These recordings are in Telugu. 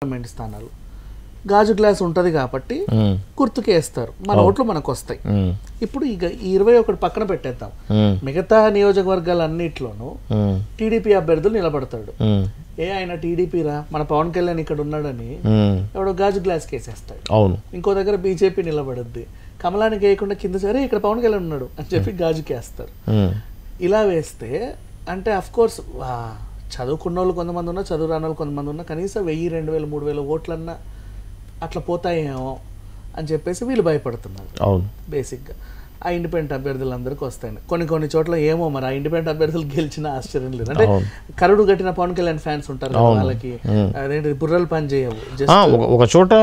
పార్లమెంట్ స్థానాలు గాజు గ్లాస్ ఉంటుంది కాబట్టి గుర్తుకే వేస్తారు, మన ఓట్లు మనకు వస్తాయి. ఇప్పుడు ఇక 21 పక్కన పెట్టేద్దాం, మిగతా నియోజకవర్గాలన్నిట్లోనూ టీడీపీ అభ్యర్థులు నిలబడతాడు. ఆయన టీడీపీ రా, మన పవన్ కళ్యాణ్ ఇక్కడ ఉన్నాడని ఎవడో గాజు గ్లాస్ కేసేస్తాడు. ఇంకో దగ్గర బీజేపీ నిలబడుద్ది, కమలానికి వేయకుండా కింద సరే ఇక్కడ పవన్ కళ్యాణ్ ఉన్నాడు అని చెప్పి గాజుకి వేస్తారు. ఇలా వేస్తే అంటే అఫ్ కోర్స్ చదువుకున్న వాళ్ళు కొంతమంది ఉన్నా, చదువు రాని వాళ్ళు కొంతమంది ఉన్నా, కనీసం 1000, 2000, 3000 ఓట్లన్నా అట్లా పోతాయేమో అని చెప్పేసి వీళ్ళు భయపడుతున్నారు. బేసిక్గా ఆ ఇండిపెండెంట్ అభ్యర్థులందరికీ వస్తాయి. కొన్ని చోట్ల ఏమో మరి ఆ ఇండిపెండెంట్ అభ్యర్థులు గెలిచినా ఆశ్చర్యం లేదు. అంటే కరుడు కట్టిన పవన్ కళ్యాణ్ ఫ్యాన్స్ ఉంటారు కదా, వాళ్ళకి అదేంటి బుర్రలు పని చేయవు. ఒక చోట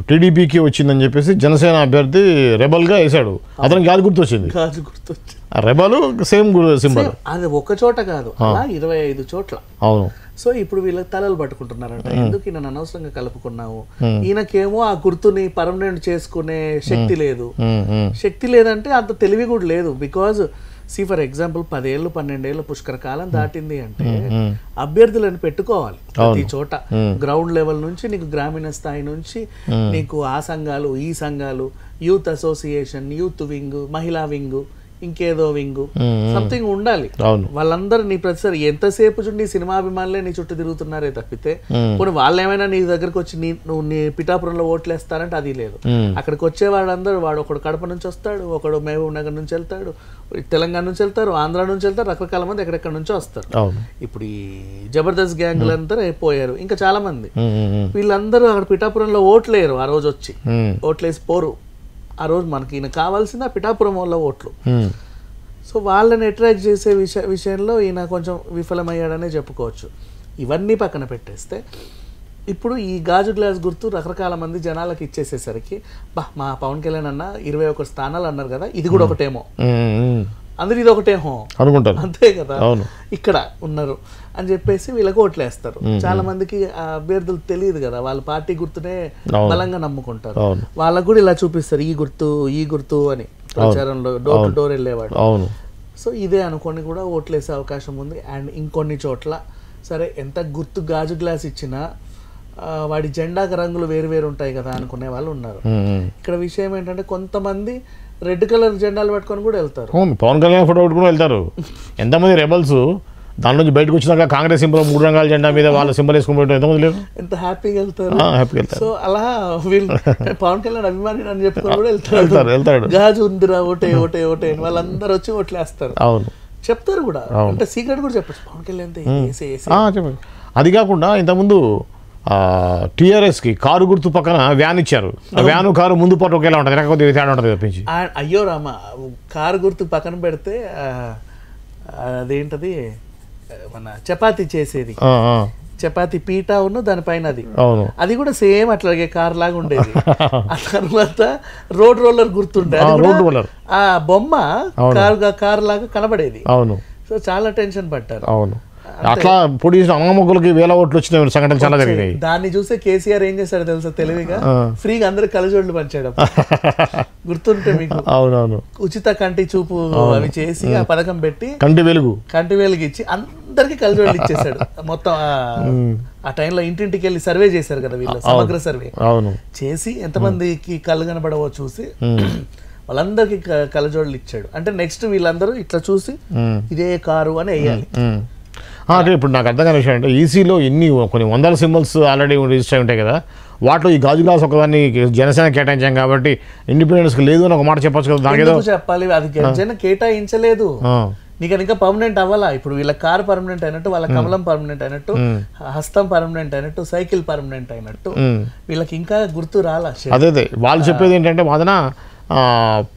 టీడీపీకి వచ్చిందని చెప్పేసి జనసేన అభ్యర్థి రెబల్ గా వేసాడు, అతనికి గాజు గుర్తు వచ్చింది. Rebel same symbol. అది ఒక చోట కాదు, అలా 25 చోట్ల. అవును. సో ఇప్పుడు వీళ్ళకి తలలు పట్టుకుంటున్నారంట, ఎందుకు ఈయన అనవసరంగా కలుపుకున్నావు, ఈయనకేమో ఆ గుర్తుని పర్మనెంట్ చేసుకునే శక్తి లేదు. శక్తి లేదంటే అంత తెలివి కూడా లేదు. బికాజ్ ఫర్ ఎగ్జాంపుల్ 10 ఏళ్ళు 12 ఏళ్ళు పుష్కర కాలం దాటింది అంటే అభ్యర్థులను పెట్టుకోవాలి ప్రతి చోట. గ్రౌండ్ లెవెల్ నుంచి నీకు గ్రామీణ స్థాయి నుంచి నీకు ఆ సంఘాలు, ఈ సంఘాలు, యూత్ అసోసియేషన్, యూత్ వింగ్, మహిళా వింగ్, ఇంకేదో వింగు సంథింగ్ ఉండాలి. వాళ్ళందరూ నీ ప్రతిసారి ఎంతసేపు నీ సినిమా అభిమానులే నీ చుట్టూ తిరుగుతున్నారే తప్పితే కొన్ని వాళ్ళు ఏమైనా నీ దగ్గరకు వచ్చి నువ్వు నీ పిఠాపురంలో ఓట్లేస్తారంటే అది లేదు. అక్కడికి వచ్చే వాళ్ళందరూ, వాడు ఒకడు కడప నుంచి వస్తాడు, ఒకడు మహబూబ్ నగర్ నుంచి వెళ్తాడు, తెలంగాణ నుంచి వెళ్తారు, ఆంధ్ర నుంచి వెళ్తారు, రకరకాల మంది ఎక్కడెక్కడ నుంచో వస్తారు. ఇప్పుడు ఈ జబర్దస్త్ గ్యాంగులంతా అయిపోయారు, ఇంకా చాలా మంది. వీళ్ళందరూ అక్కడ పిఠాపురంలో ఓట్లేరు, ఆ రోజు వచ్చి ఓట్లేసి పోరు. ఆ రోజు మనకి ఈయన కావాల్సింది ఆ పిఠాపురం వల్ల ఓట్లు. సో వాళ్ళని అట్రాక్ట్ చేసే విషయంలో ఈయన కొంచెం విఫలమయ్యాడనే చెప్పుకోవచ్చు. ఇవన్నీ పక్కన పెట్టేస్తే ఇప్పుడు ఈ గాజు గ్లాస్ గుర్తు రకరకాల మంది జనాలకు ఇచ్చేసేసరికి మా పవన్ కళ్యాణ్ అన్న 21 స్థానాలు అన్నారు కదా, ఇది కూడా ఒకటేమో, అందరు ఇది ఒకటేమో అనుకుంటారు, అంతే కదా ఇక్కడ ఉన్నారు అని చెప్పేసి వీళ్ళకి ఓట్లేస్తారు. చాలా మందికి ఆ అభ్యర్థులు తెలియదు కదా, వాళ్ళ పార్టీ గుర్తునే బలంగా నమ్ముకుంటారు. వాళ్ళకు కూడా ఇలా చూపిస్తారు, ఈ గుర్తు అని ప్రచారంలో డోర్ టు డోర్ వెళ్ళేవాడు. సో ఇదే అనుకొని కూడా ఓట్లేసే అవకాశం ఉంది. అండ్ ఇంకొన్ని చోట్ల సరే ఎంత గుర్తు గాజు గ్లాస్ ఇచ్చినా వాడి జెండాకి రంగులు వేరు ఉంటాయి కదా అనుకునే వాళ్ళు ఉన్నారు. ఇక్కడ విషయం ఏంటంటే కొంతమంది రెడ్ కలర్ జెండాలు పట్టుకొని కూడా వెళ్తారు. పవన్ కళ్యాణ్ ఫోటో పెట్టుకుని వెళ్తారు. ఎంతమంది రెబల్స్ దాని నుంచి బయటకు వచ్చినాక కాంగ్రెస్ సింబల్ 3 రంగాల జెండా మీద వాళ్ళ సింబల్ వేసుకుని ఎంతమంది లేరు, ఎంత హ్యాపీగా వెళ్తారు. సో అలా వీళ్ళు పవన్ కళ్యాణ్ అభిమాని అని చెప్పుకొని కూడా వెళ్తారు. గాజు ఉందిరా ఓటే అని వాళ్ళందరూ వచ్చి ఓట్లేస్తారు. అవును, చెప్తారు కూడా, అంటే సీక్రెట్ కూడా చెప్పచ్చు పవన్ కళ్యాణ్. అది కాకుండా ఇంతకుముందు టీఆర్ఎస్ కి కారు గుర్తు పక్కన వ్యాన్ ఇచ్చారు. వ్యాను కారు ముందు పాటు ఒకేలా ఉంటుంది, వెనక కొద్దిగా తేడా ఉంటుంది తప్పించి. అయ్యో రామ, కారు గుర్తు పక్కన పెడితే అదేంటది మన చపాతీ చేసేది, చపాతీ పీట ఉన్న దానిపైన అది కూడా సేమ్ అట్లాగే కార్ లాగా ఉండేది. ఆ తర్వాత రోడ్ రోలర్ గుర్తుండే, ఆ బొమ్మ కారు లాగా కనబడేది. అవును. సో చాలా టెన్షన్ పడ్డారు. అవును, అట్లా పొడి అమ్మమ్మకులకి 1000 ఓట్లు వచ్చిన సంఘటన చాలా జరిగినాయి. దాన్ని చూసే కేసీఆర్ ఏం చేశాడు తెలుసా, తెలివిగా ఫ్రీగా అందరికి కలజోడ్లు పంచాడు. గుర్తుంటే మీకు? అవునవును. ఉచిత కంటి చూపు అవి చేసి ఆ పథకం పెట్టి కంటి వెలుగు ఇచ్చి అందరికి కలజోడ్లు ఇచ్చేసాడు. మొత్తం ఆ టైంలో ఇంటింటికి వెళ్ళి సర్వే చేశారు కదా వీళ్ళు, సమగ్ర సర్వే చేసి ఎంతమందికి కళ్ళు కనబడవో చూసి వాళ్ళందరికి కలజోడ్లు ఇచ్చాడు. అంటే నెక్స్ట్ వీళ్ళందరూ ఇట్లా చూసి ఇదే కారు అని వేయాలి. అంటే ఇప్పుడు నాకు అర్థం కాని విషయం అంటే ఈసీలో కొన్ని 100 సింబల్స్ ఆల్రెడీ రిజిస్టర్ అయి ఉంటాయి కదా, వాటిలో ఈ గాజు గ్లాస్ ఒకదాన్ని జనసేన కేటాయించాం కాబట్టి ఇండిపెండెన్స్ లేదు అని ఒక మాట చెప్పొచ్చు కదా. దానికి ఏదో చెప్పాలి, అది జనసేన కేటాయించలేదు, నీకు ఇంకా పర్మనెంట్ అవ్వాలా. ఇప్పుడు వీళ్ళ కార్ పర్మనెంట్ అయినట్టు, వాళ్ళ కమలం పర్మనెంట్ అయినట్టు, హస్తం పర్మనెంట్ అయినట్టు, సైకిల్ పర్మనెంట్ అయినట్టు వీళ్ళకి ఇంకా గుర్తు రాలా. అదే వాళ్ళు చెప్పేది ఏంటంటే వాదన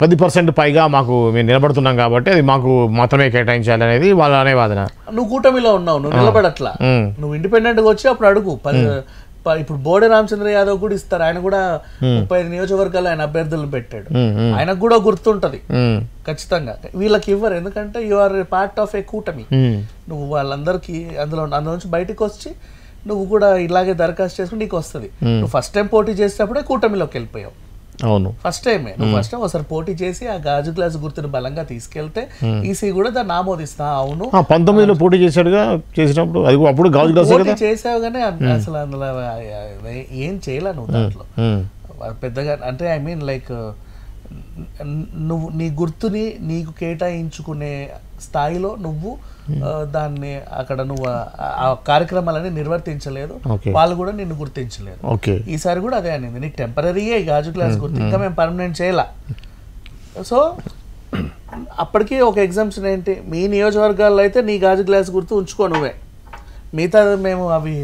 10% పైగా మేము నిలబడుతున్నాం కాబట్టి అది మాకు మాత్రమే కేటాయించాలి అనేది వాళ్ళ అనే వాదన. నువ్వు కూటమిలో ఉన్నావు, నువ్వు నిలబడట్లా, నువ్వు ఇండిపెండెంట్ గా వచ్చి అప్పుడు అడుగు. ఇప్పుడు బోడే రామచంద్ర యాదవ్ కూడా ఇస్తారు, ఆయన కూడా 35 నియోజకవర్గాలు ఆయన అభ్యర్థులను పెట్టాడు, ఆయనకు కూడా గుర్తుంటది ఖచ్చితంగా. వీళ్ళకి ఇవ్వరు, ఎందుకంటే యు ఆర్ పార్ట్ ఆఫ్ ఏ కూటమి. నువ్వు వాళ్ళందరికీ అందులోంచి బయటకు వచ్చి నువ్వు కూడా ఇలాగే దరఖాస్తు చేసుకుని నీకు వస్తుంది. నువ్వు ఫస్ట్ టైం పోటీ చేసేటప్పుడే కూటమిలోకి వెళ్ళిపోయావు. అవును ఫస్ట్ టైమే నువ్వు ఫస్ట్ టైం ఒకసారి పోటీ చేసి ఆ గాజు గ్లాస్ గుర్తుని బలంగా తీసుకెళ్తే ఈసీ కూడా దాన్ని ఆమోదిస్తా. అవును 19లో పోటీ చేశాడుగా, చేసినప్పుడు అది అప్పుడు గాజు గ్లాస్ పోటీ చేసావు కానీ అసలు అందులో ఏం చేయలే నువ్వు దాంట్లో పెద్దగా. అంటే ఐ మీన్ లైక్ నువ్వు నీ గుర్తుని నీకు కేటాయించుకునే స్థాయిలో నువ్వు దాన్ని అక్కడ నువ్వు ఆ కార్యక్రమాలని నిర్వర్తించలేదు, వాళ్ళు కూడా నిన్ను గుర్తించలేదు. ఈసారి కూడా అదే అనింది, నీకు టెంపరీయే గాజు గ్లాస్ గుర్తు, ఇంకా మేము పర్మనెంట్ చేయాల. సో అప్పటికీ ఒక ఎగ్జామ్షన్ ఏంటి, మీ నియోజకవర్గాల్లో అయితే నీ గాజు గ్లాస్ గుర్తు ఉంచుకో నువ్వే, మిగతా మేము అవి